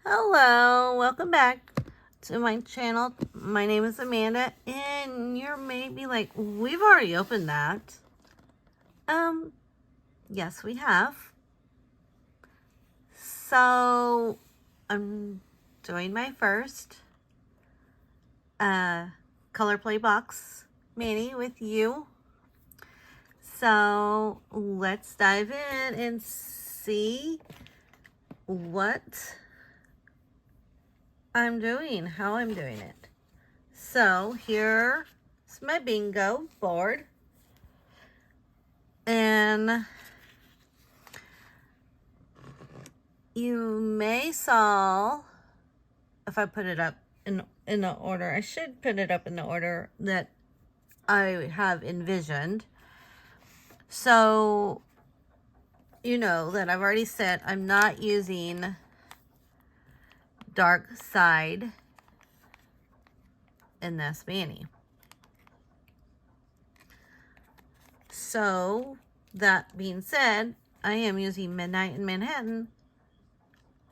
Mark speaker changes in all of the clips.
Speaker 1: Hello, welcome back to my channel. My name is Amanda, and you're maybe like, we've already opened that. Yes, we have. So, I'm doing my first Colorplay box mini with you. So, let's dive in and see what I'm doing, how I'm doing it. So here's my bingo board, and you may saw, if I put it up in the order, I should put it up in the order that I have envisioned. So you know that I've already said I'm not using dark side in this mani. So that being said, I am using Midnight in Manhattan,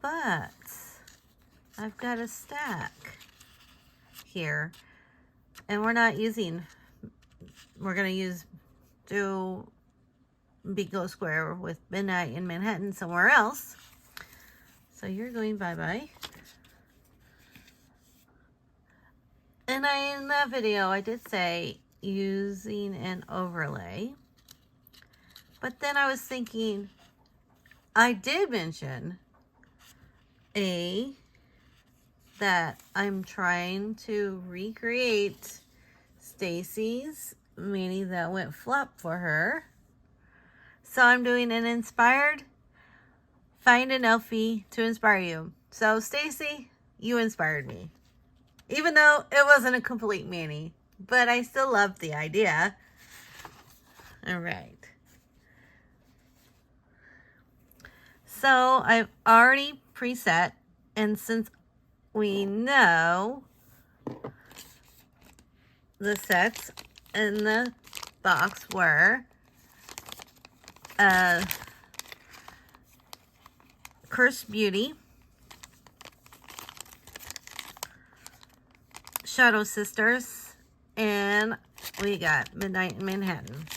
Speaker 1: but I've got a stack here, and we're not using, we're going to do Bingo Square with Midnight in Manhattan somewhere else. So you're going bye-bye. And in that video, I did say using an overlay. But then I was thinking, I did mention that I'm trying to recreate Stacy's mini that went flop for her. So I'm doing an inspired, find an Elfie to inspire you. So Stacy, you inspired me. Even though it wasn't a complete mani, but I still loved the idea. All right. So I've already preset, and since we know the sets in the box were Gothic Beauty, Shadow Sisters, and we got Midnight in Manhattan.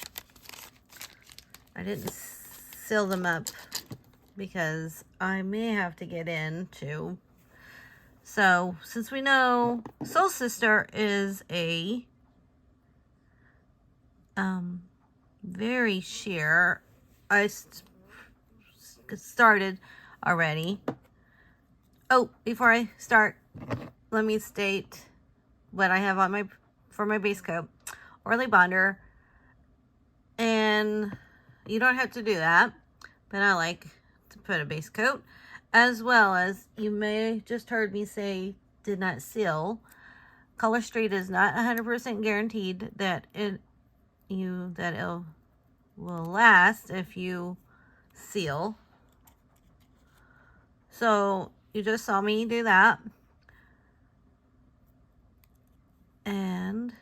Speaker 1: I didn't seal them up because I may have to get into. So since we know Soul Sister is a very sheer, I started already. Oh, before I start, let me state what I have on for my base coat. Orly Bonder. And you don't have to do that, but I like to put a base coat, as well as you may just heard me say did not seal. Color Street is not 100% guaranteed that it will last if you seal. So you just saw me do that. And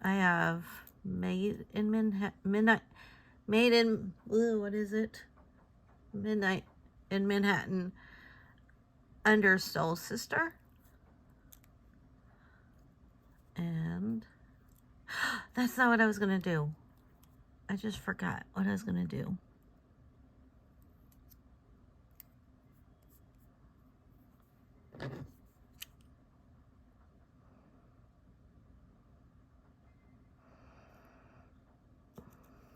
Speaker 1: I have Made in Midnight in Manhattan under Soul Sister. And that's not what I was going to do. I just forgot what I was going to do.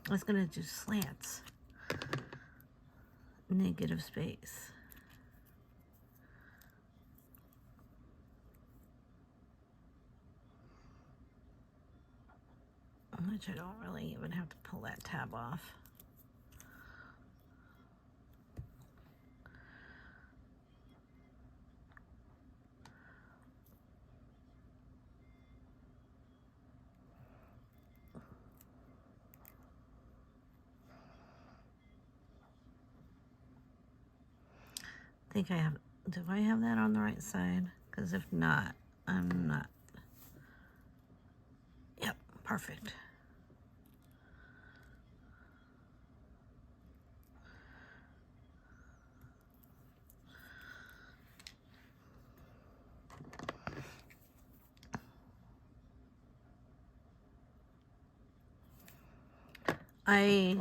Speaker 1: I was going to do slants. Negative space. Which I don't really even have to pull that tab off. I think I have, do I have that on the right side? Because if not, I'm not. Yep, perfect.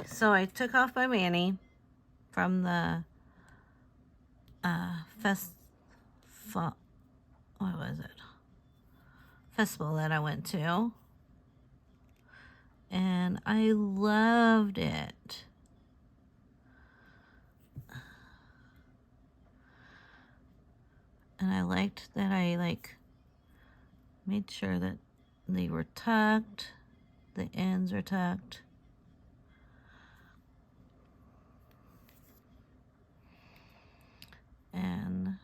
Speaker 1: So I took off my mani from the what was it? Festival that I went to. And I loved it. And I liked that I made sure that they were tucked. The ends are tucked. And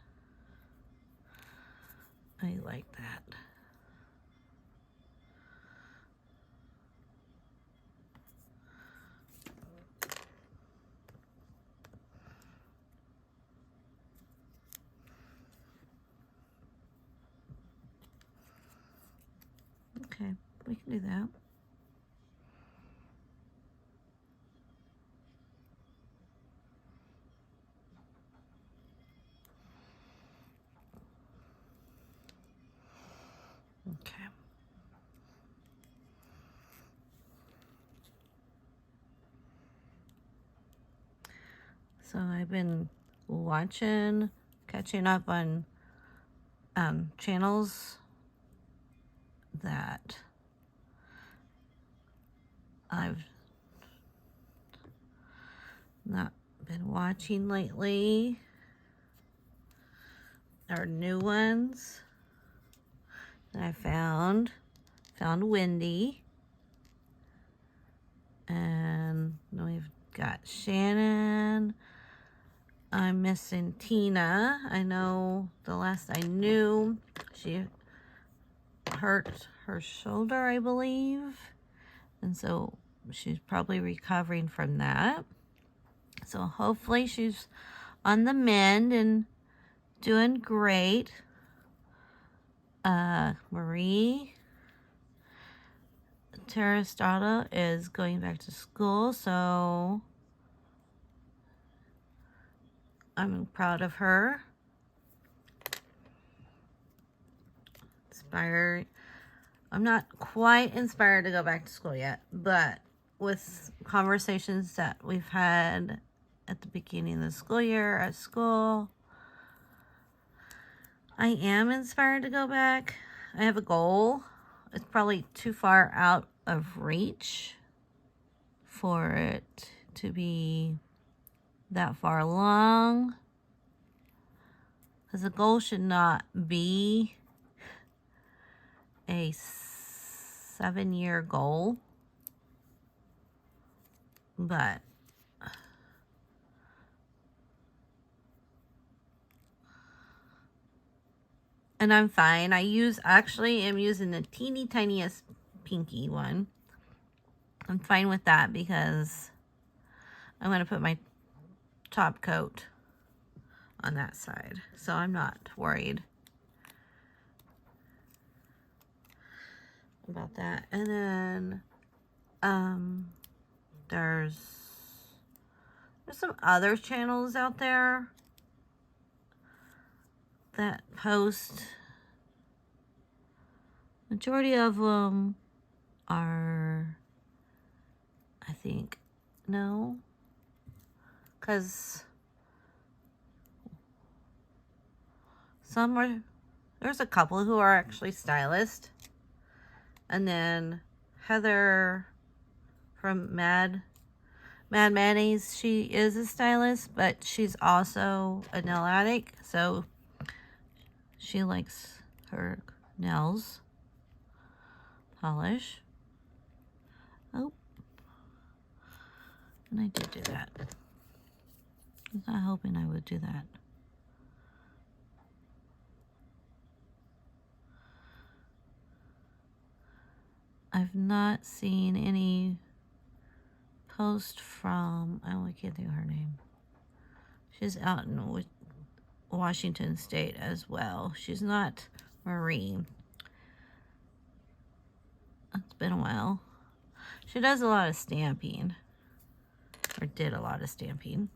Speaker 1: I like that. Okay, we can do that. Okay. So I've been catching up on channels that I've not been watching lately, or new ones that I found Wendy, and then we've got Shannon. I'm missing Tina. I know the last I knew, she hurt her shoulder, I believe, and so she's probably recovering from that. So hopefully she's on the mend and doing great. Marie Terrastata is going back to school, so I'm proud of her. I'm not quite inspired to go back to school yet, but with conversations that we've had at the beginning of the school year at school, I am inspired to go back. I have a goal. It's probably too far out of reach for it to be that far along, because the goal should not be a 7-year goal, but and I'm fine. I am using the teeny tiniest pinky one. I'm fine with that because I'm going to put my top coat on that side, so I'm not worried about that. And then there's some other channels out there that post. Majority of them are, I think, no, because there's a couple who are actually stylists. And then Heather from Mad Mayonnaise, she is a stylist, but she's also a nail addict, so she likes her nails polish. Oh, and I did do that. I was not hoping I would do that. I've not seen any post from, I can't think of her name. She's out in Washington State as well. She's not Marie. It's been a while. She does a lot of stamping, or did a lot of stamping.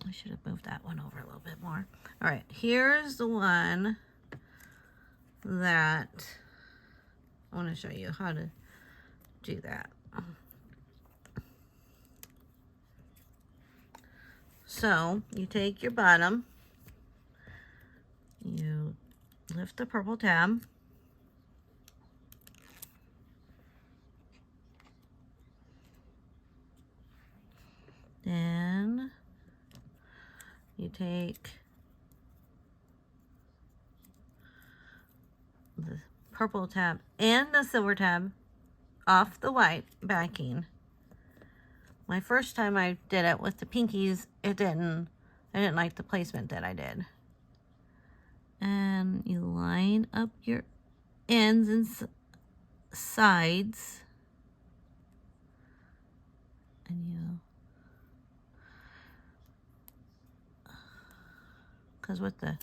Speaker 1: I should have moved that one over a little bit more. All right, here's the one that I want to show you how to do that. So you take your bottom, you lift the purple tab, then you take the purple tab and the silver tab off the white backing. My first time I did it with the pinkies, I didn't like the placement that I did. And you line up your ends and sides, and because with the,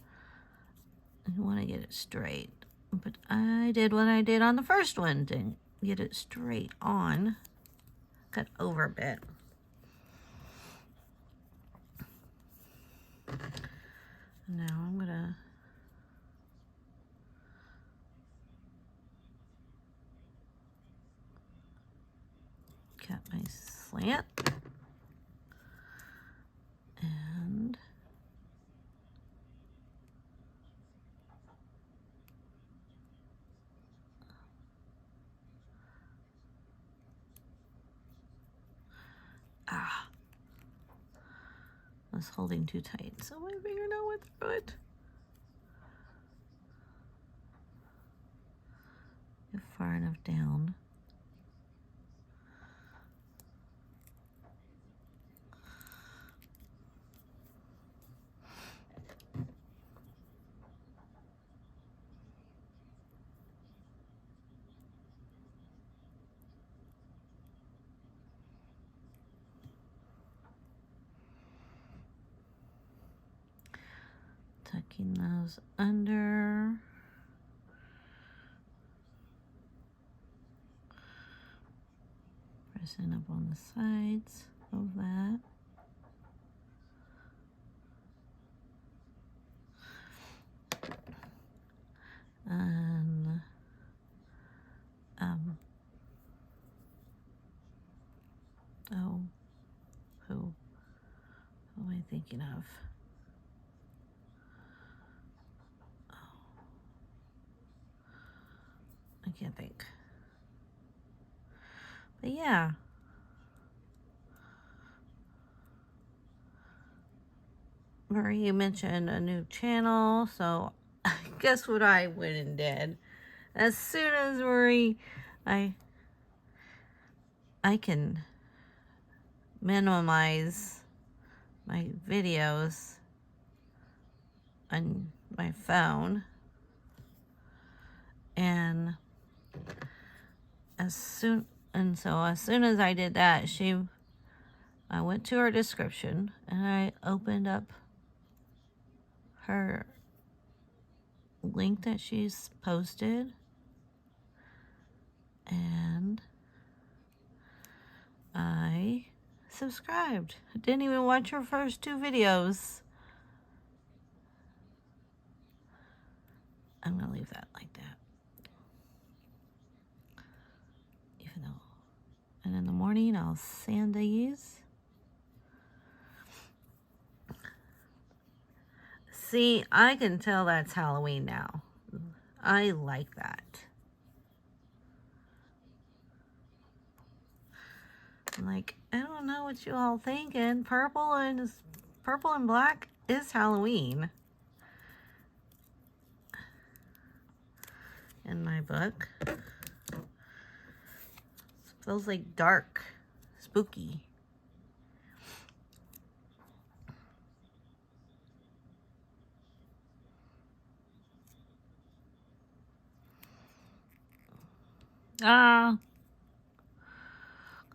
Speaker 1: you want to get it straight. But I did what I did on the first one, didn't get it straight on. Cut over a bit. Now I'm gonna cut my slant and I was holding too tight, so my fingernail went through it. Get far enough down. Tucking those under. Pressing up on the sides of that. And who am I thinking of? I can't think. But yeah. Marie mentioned a new channel, so guess what I went and did? As soon as Marie, I can minimize my videos on my phone, and so as soon as I did that, I went to her description and I opened up her link that she's posted, and I subscribed. I didn't even watch her first 2 videos. I'm gonna leave that like that. Even though, and in the morning I'll sand these. See, I can tell that's Halloween now. I like that. I'm like, I don't know what you all thinking. Purple and black is Halloween in my book. It feels like dark, spooky.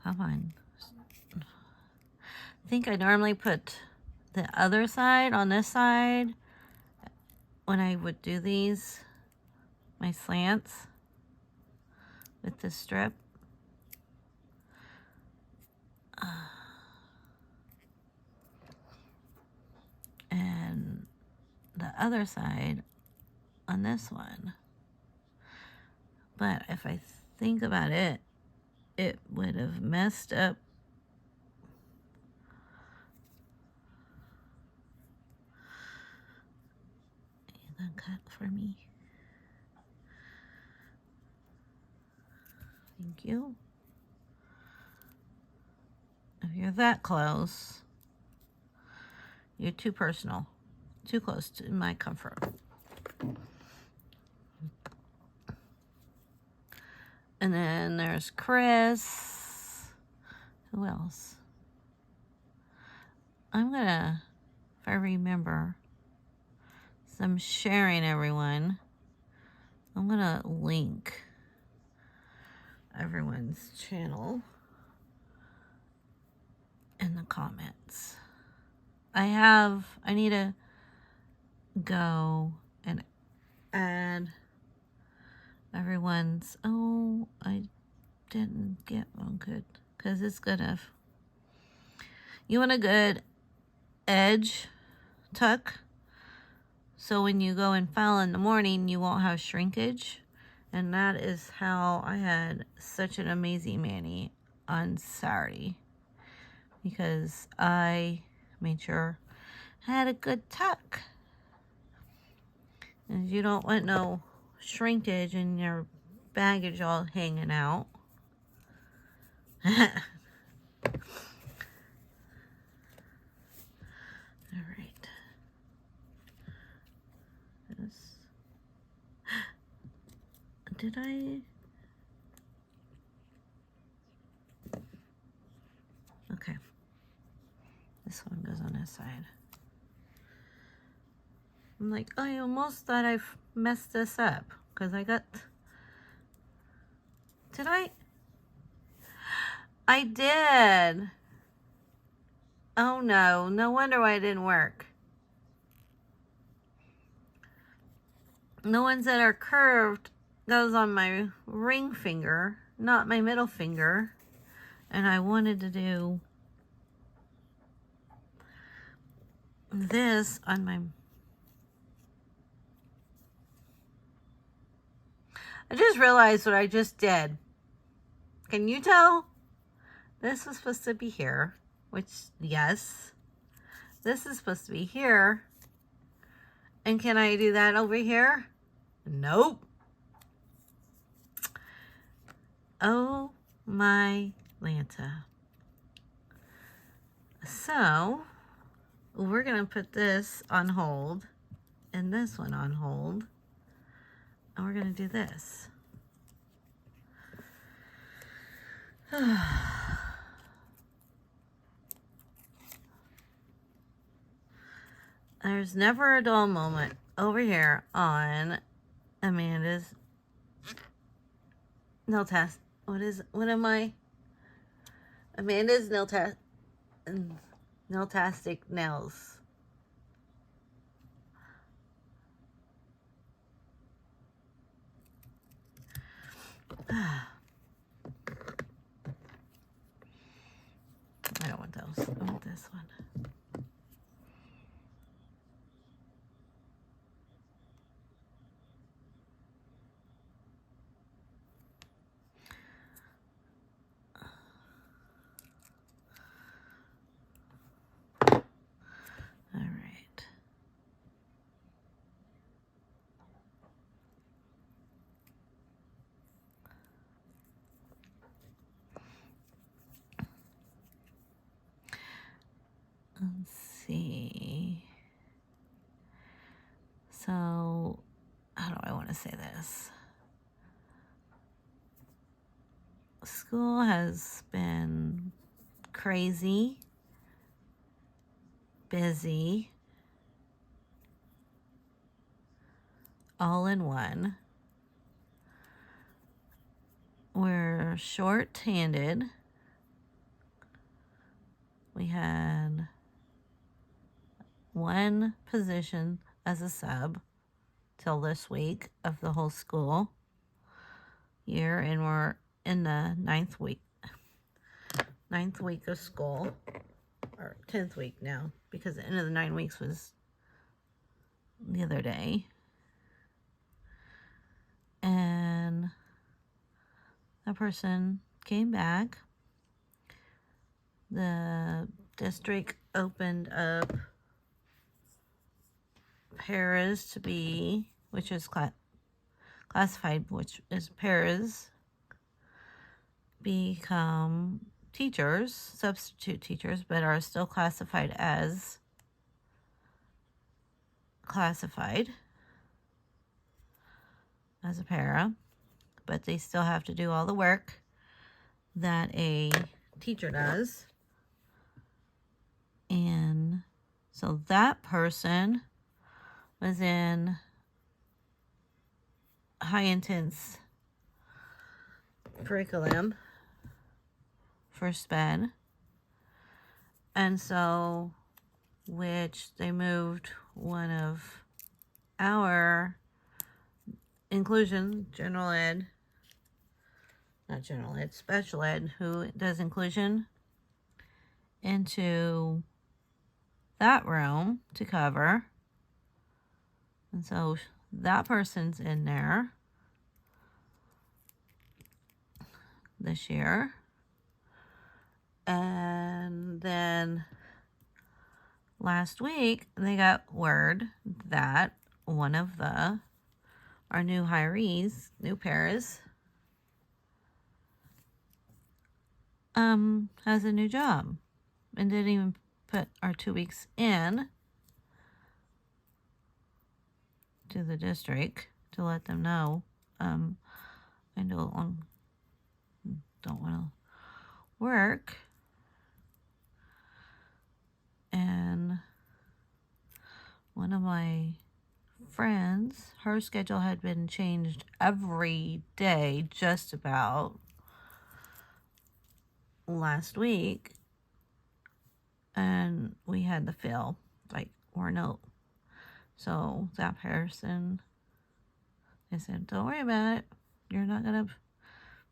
Speaker 1: Come on. I think I normally put the other side on this side when I would do these, my slants with this strip. And the other side on this one. But if I think about it, it would have messed up the cut for me. Thank you. If you're that close, you're too personal, too close to my comfort. And then there's Chris. Who else? I'm gonna, if I remember, so I'm sharing everyone. I'm gonna link everyone's channel in the comments. I need to go and add everyone's, oh, I didn't get one good, because it's good enough. You want a good edge tuck, so when you go and file in the morning, you won't have shrinkage. And that is how I had such an amazing mani on Saturday, because I made sure I had a good tuck. And you don't want no shrinkage and your baggage all hanging out. All right. Did I? Okay. This one goes on this side. I'm like, I almost thought I've messed this up, because I got, did I? I did. Oh no, no wonder why it didn't work. The ones that are curved goes on my ring finger, not my middle finger. And I wanted to do this on my, I just realized what I just did. Can you tell? This was supposed to be here, which, yes. This is supposed to be here. And can I do that over here? Nope. Oh my Lanta. So, we're going to put this on hold and this one on hold. And we're going to do this. There's never a dull moment over here on Amanda's nail test. What am I? Amanda's nail-tastic nails. I don't want those. I want this one. All right. Let's see. So, how do I want to say this? School has been crazy, busy, all in one. We're short-handed. We had one position as a sub till this week of the whole school year, and we're in the ninth week of school, or 10th week now, because the end of the 9 weeks was the other day. And that person came back. The district opened up pairs to be, which is classified, which is pairs, become teachers, substitute teachers, but are still classified as a para, but they still have to do all the work that a teacher does. And so that person was in high intense curriculum for SPED. And so, which they moved one of our inclusion, special ed, who does inclusion, into that room to cover. And so that person's in there this year. And then last week they got word that one of our new hirees, new paras, has a new job and didn't even put our 2 weeks in to the district to let them know. I don't want to work. And one of my friends, her schedule had been changed every day just about last week, and we had to fill or no. So that person, I said, don't worry about it, you're not gonna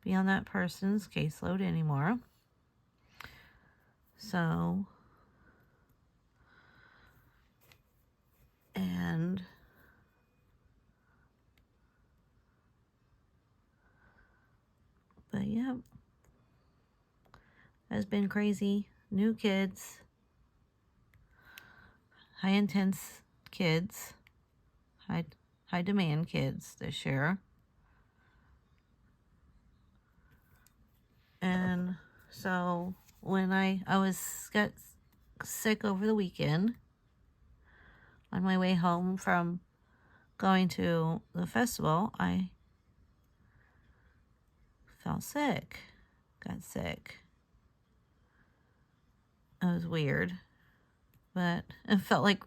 Speaker 1: be on that person's caseload anymore. So, and but yeah, has been crazy. New kids, high intense kids, high demand kids this year. And so when I got sick over the weekend on my way home from going to the festival, I got sick. It was weird, but it felt like,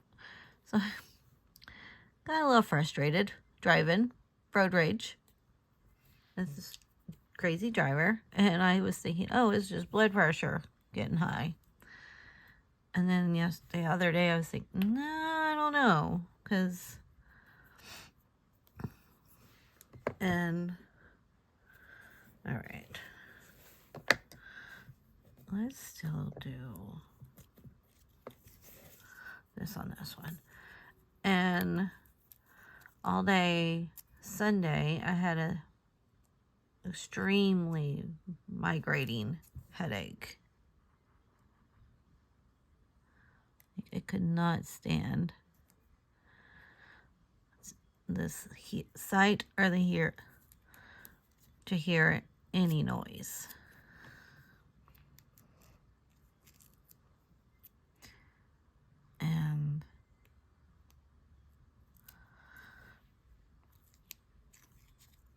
Speaker 1: so I got a little frustrated driving, road rage. It's this crazy driver, and I was thinking, oh, it's just blood pressure getting high. And then the other day I was thinking, no, I don't know, all right, let's still do this on this one. And all day Sunday I had a extremely migrating headache. I could not stand this sight or to hear any noise. And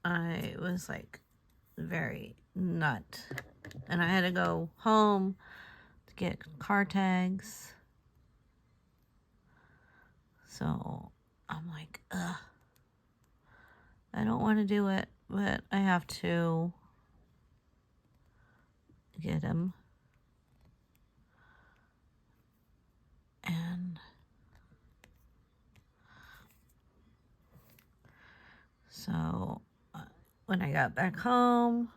Speaker 1: I was very nut. And I had to go home to get car tags. So I'm like, ugh. I don't want to do it, but I have to get them. And so when I got back home,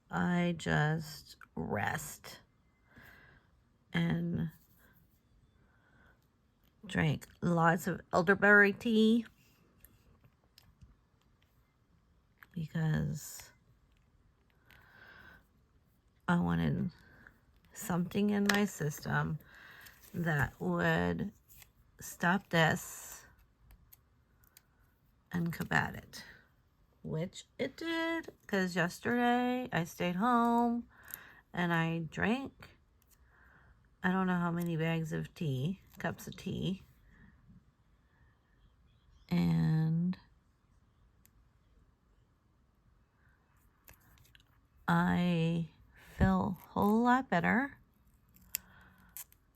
Speaker 1: I just rest and drank lots of elderberry tea because I wanted something in my system that would stop this and combat it, which it did, because yesterday I stayed home and I drank, I don't know how many bags of tea, cups of tea, and I feel a whole lot better.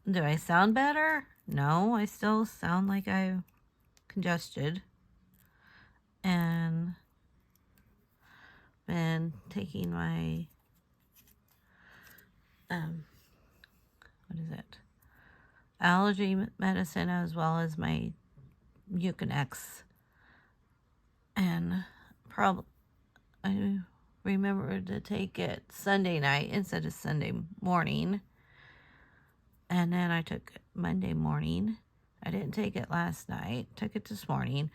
Speaker 1: Do I sound better? No, I still sound like I'm congested. And been taking my, what is it? Allergy medicine, as well as my Mucinex. And I remembered to take it Sunday night instead of Sunday morning. And then I took it Monday morning. I didn't take it last night. Took it this morning.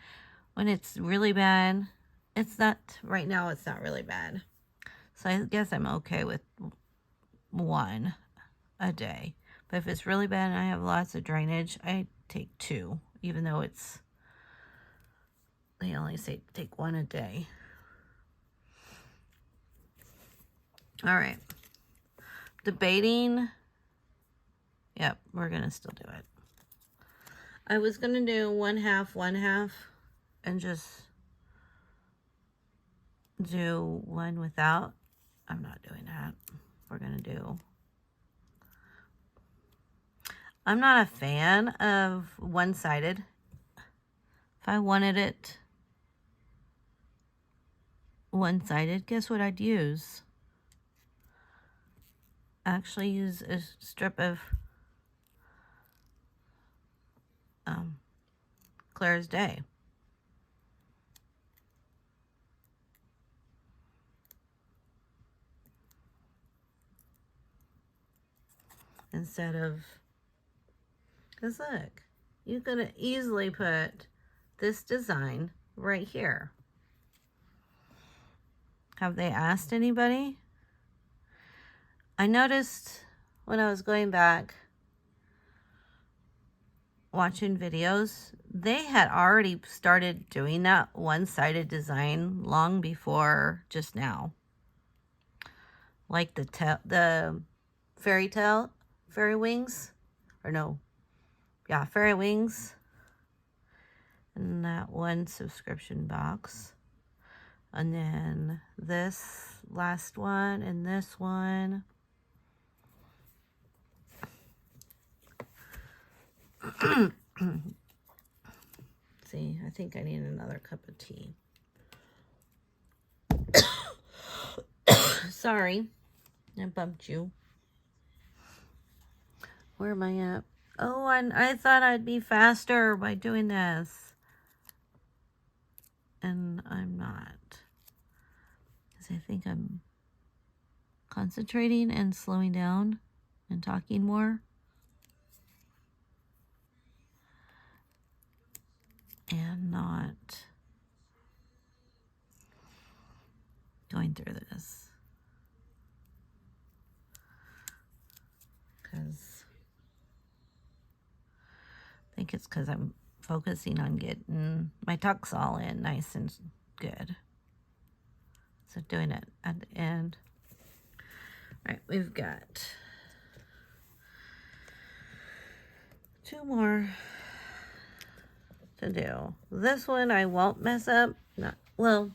Speaker 1: When it's really bad, it's not, right now it's not really bad. So I guess I'm okay with one a day. But if it's really bad and I have lots of drainage, I take 2. Even though they only say take 1 a day. All right. Debating. Yep, we're going to still do it. I was going to do 1/2, and just do one without. I'm not doing that. We're going to do. I'm not a fan of one-sided. If I wanted it one-sided, guess what I'd use? Actually use a strip of Clear as Day. Instead of, because look, you could easily put this design right here. Have they asked anybody? I noticed when I was going back watching videos, they had already started doing that one-sided design long before just now. Like the fairy wings, or no, yeah, fairy wings, and that one subscription box, and then this last one and this one. See, I think I need another cup of tea. Sorry, I bumped you. Where am I at? Oh, and I thought I'd be faster by doing this. And I'm not. Because I think I'm concentrating and slowing down and talking more. And not going through this. Because I think it's because I'm focusing on getting my tucks all in nice and good. So doing it at the end. All right, we've got 2 more to do. This one I won't mess up. Well,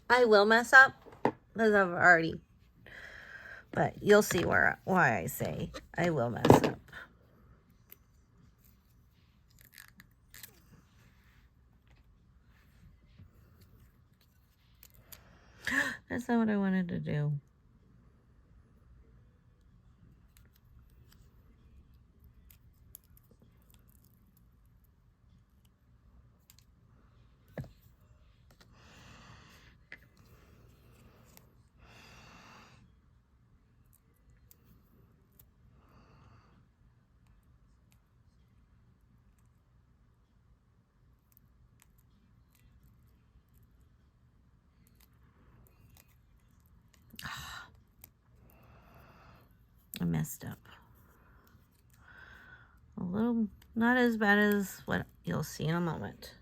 Speaker 1: I will mess up because I've already, but you'll see why I say I will mess up. That's not what I wanted to do. messed up. A little, not as bad as what you'll see in a moment.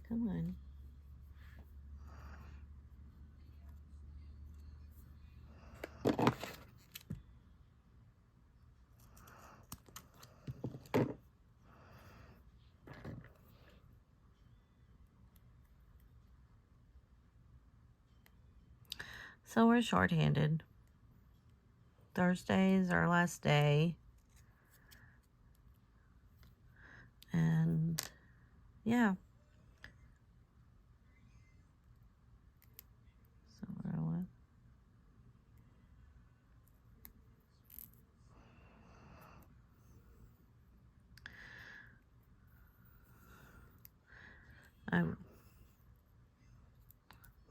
Speaker 1: Come on. So we're shorthanded. Thursday's our last day. And yeah. So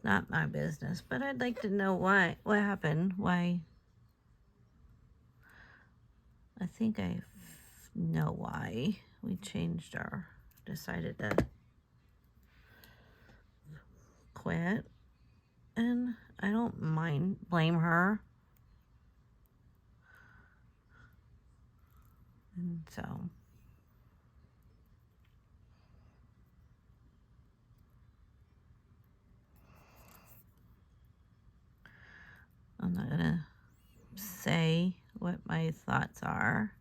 Speaker 1: not my business, but I'd like to know what happened, why. I think I know why we decided to quit, and I don't blame her. And so I'm not gonna say what my thoughts are.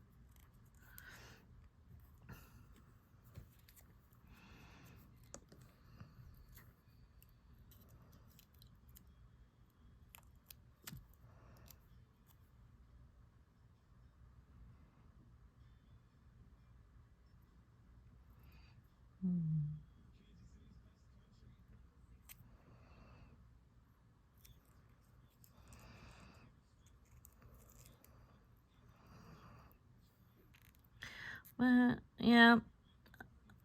Speaker 1: But yeah,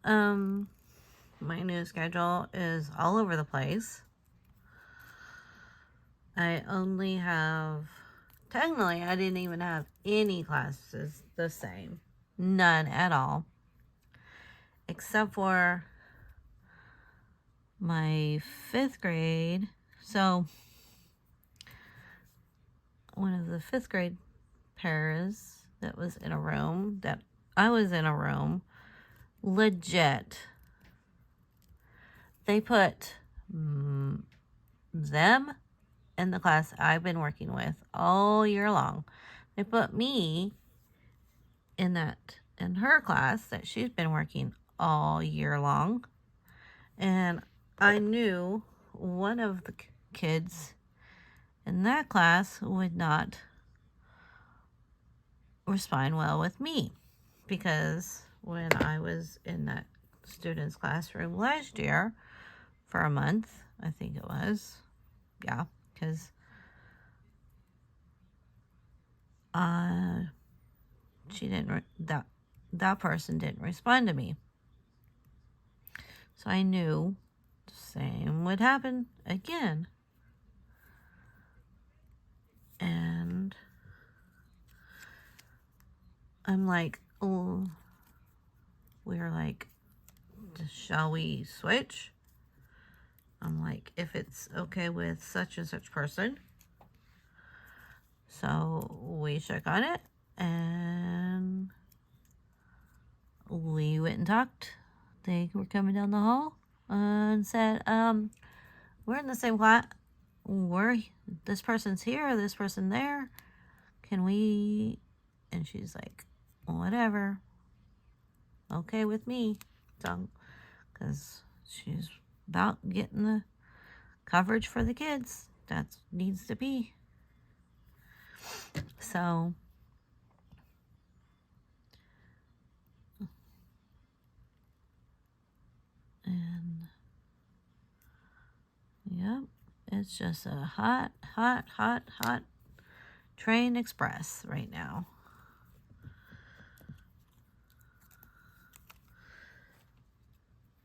Speaker 1: my new schedule is all over the place. I only have, technically, I didn't even have any classes the same. None at all. Except for my 5th grade. So, one of the 5th grade pairs that was in a room, that I was in a room, legit, they put them in the class I've been working with all year long. They put me in her class that she's been working all year long. And I knew one of the kids in that class would not respond well with me, because when I was in that student's classroom last year for a month, I think it was, yeah, because that person didn't respond to me. So I knew the same would happen again. And I'm like, oh, we're like, shall we switch? I'm like, if it's okay with such and such person. So we shook on it, and we went and talked. They were coming down the hall and said, we're in the same class. This person's here, this person there. Can we? And she's like, whatever. Okay with me. So, because she's about getting the coverage for the kids. That needs to be. So, and yep, it's just a hot train express right now.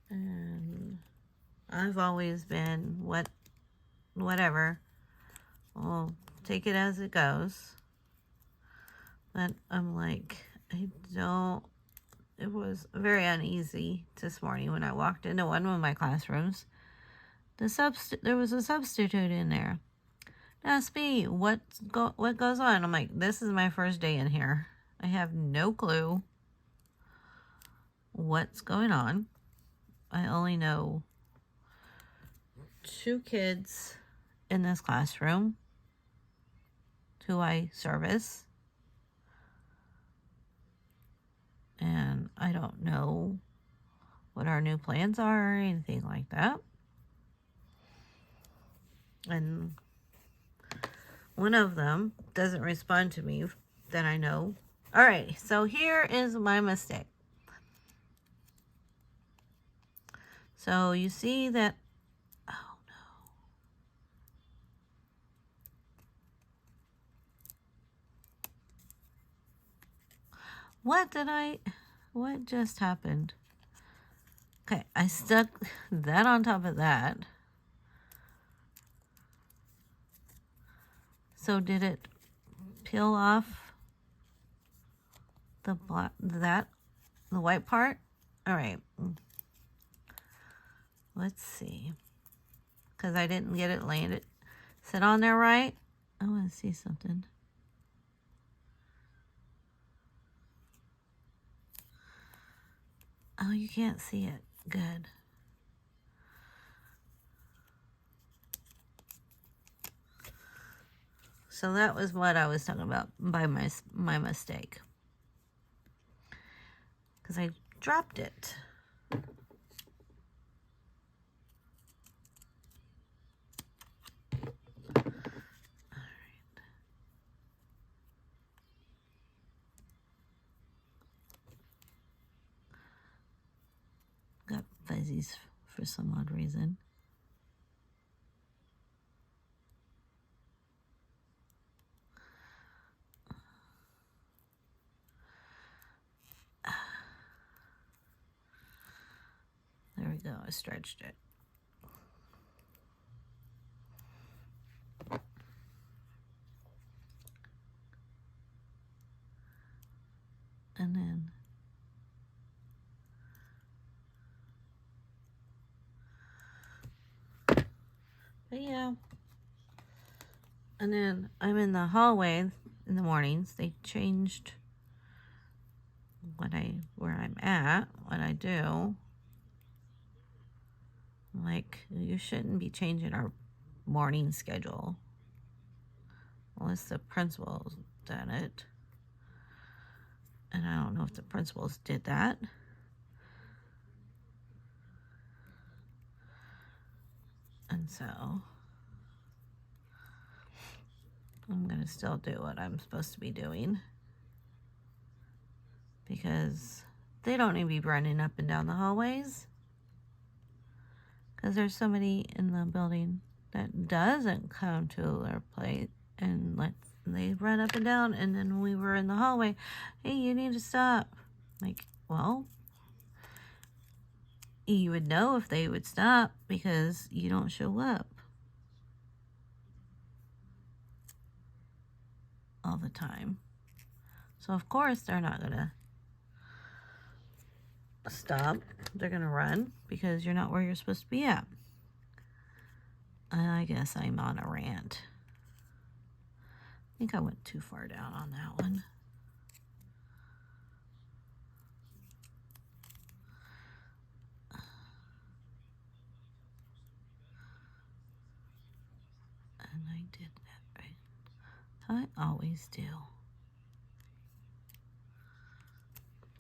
Speaker 1: And I've always been whatever. I'll take it as it goes. But I'm like, it was very uneasy this morning when I walked into one of my classrooms. There was a substitute in there. ask me what goes on. I'm like, this is my first day in here. I have no clue what's going on. I only know 2 kids in this classroom who I service. And I don't know what our new plans are or anything like that. And one of them doesn't respond to me that I know. All right, so here is my mistake. So you see that, oh no. What just happened? Okay, I stuck that on top of that. So did it peel off the white part? All right. Let's see. Because I didn't get it landed. Sit on there right. I want to see something. Oh, you can't see it. Good. So that was what I was talking about by my mistake. Because I dropped it. Got fuzzies for some odd reason. There we go, I stretched it. And then but yeah. And then I'm in the hallway in the mornings. They changed where I'm at, what I do. Like, you shouldn't be changing our morning schedule unless the principal's done it. And I don't know if the principals did that. And so I'm gonna still do what I'm supposed to be doing, because they don't need to be running up and down the hallways, because there's somebody in the building that doesn't come to their plate and they run up and down. And then when we were in the hallway, hey, you need to stop. Like, well, you would know if they would stop because you don't show up all the time. So of course they're not gonna stop. They're gonna run because you're not where you're supposed to be at. And I guess I'm on a rant. I think I went too far down on that one. And I did that right. I always do.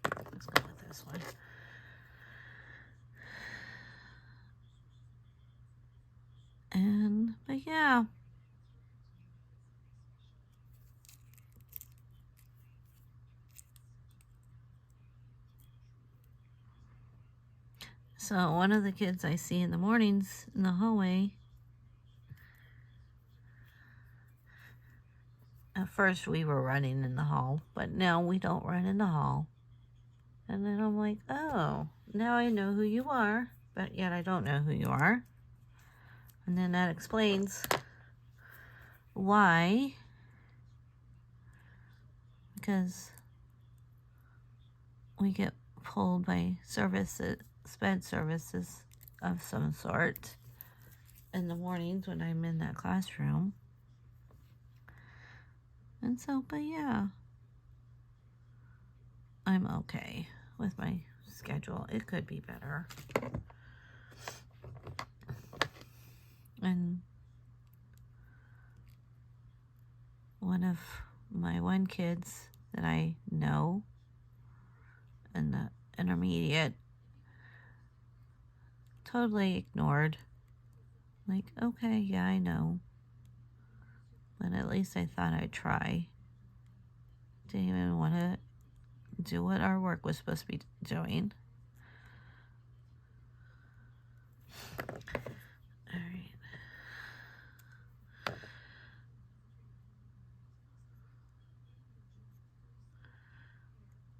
Speaker 1: Let's go with this one. But yeah. So one of the kids I see in the mornings in the hallway, at first we were running in the hall, but now we don't run in the hall. And then I'm like, oh, now I know who you are, but yet I don't know who you are. And then that explains why. Because we get pulled by services, sped services of some sort in the mornings when I'm in that classroom. And so, but yeah, I'm okay with my schedule. It could be better. And one of my kids that I know in the intermediate totally ignored. Like, okay, yeah, I know. But at least I thought I'd try. Didn't even want to do what our work was supposed to be doing. Alright.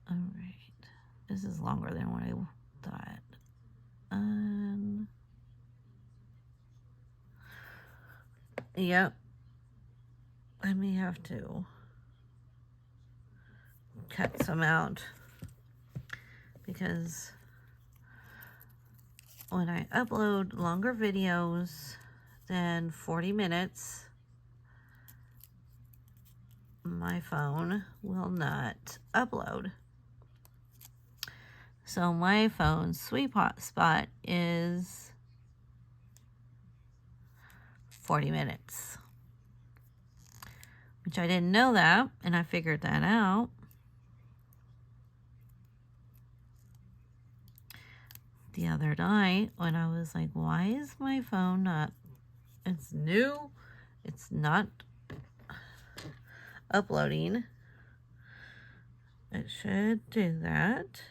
Speaker 1: Alright. This is longer than what I thought. Yep. I may have to cut some out because when I upload longer videos than 40 minutes, my phone will not upload. So my phone's sweet spot is 40 minutes. Which I didn't know that, and I figured that out. The other night when I was like, why is my phone not, it's new, it's not uploading. It should do that.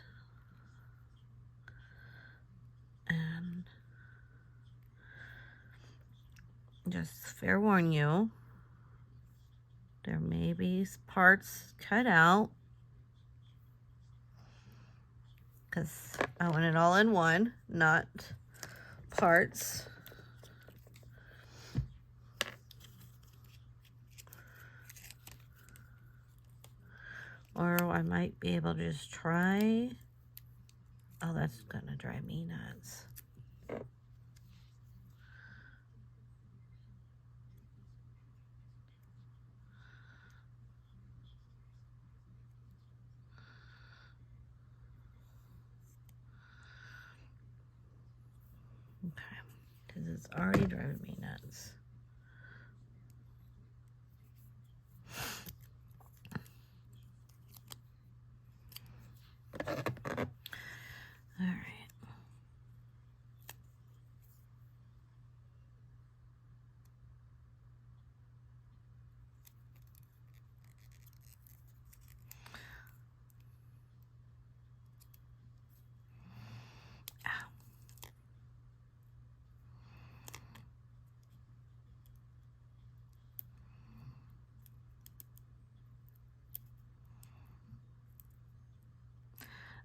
Speaker 1: And just fair warn you, there may be parts cut out because I want it all in one, not parts. Or I might be able to just try. Oh, that's gonna drive me nuts. Okay, because it's already driving me nuts. All right.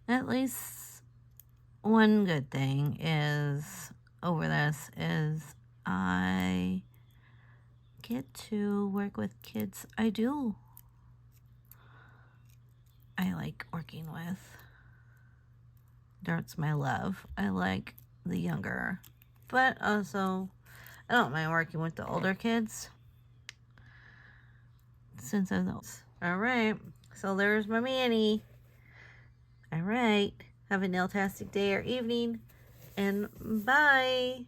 Speaker 1: At least one good thing is over this is I get to work with kids I like working with. That's my love. I like the younger, but also I don't mind working with the older kids since I'm those. All right, so there's my Manny. All right, have a nail-tastic day or evening, and bye.